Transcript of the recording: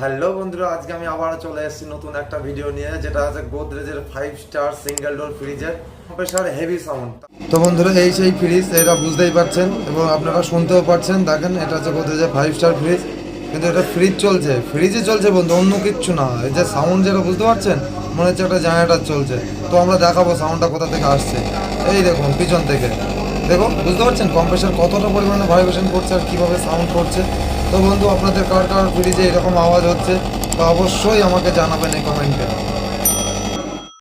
Hello বন্ধুরা, আজকে আমি আবার চলে এসেছি নতুন একটা ভিডিও নিয়ে, যেটা আছে গোদরেজের 5 স্টার সিঙ্গেল ডোর ফ্রিজের কম্প্রেসার হেভি সাউন্ড। তো বন্ধুরা, এই সেই ফ্রিজ, এটা বুঝতেই পারছেন এবং আপনারা শুনতেও পারছেন। দেখেন, এটা হচ্ছে গোদরেজের 5 স্টার ফ্রিজ, কিন্তু এটা ফ্রিজ চলছে, ফ্রিজে চলছে বন্ধু, অন্য কিচ্ছু না। এই যে সাউন্ড, যেটা বুঝতে পারছেন, মনে হচ্ছে একটা জেনারেটর চলছে। তো আমরা দেখাবো সাউন্ডটা কোথা থেকে আসছে। এই দেখুন, পিছন থেকে দেখুন, বুঝতে পারছেন কম্প্রেসার কতটা পরিমাণে ভাইব্রেশন করছে আর কীভাবে সাউন্ড করছে। তো বন্ধু, আপনাদের কার কার ফ্রিজে এরকম আওয়াজ হচ্ছে তো অবশ্যই আমাকে জানাবেন এই কমেন্টে।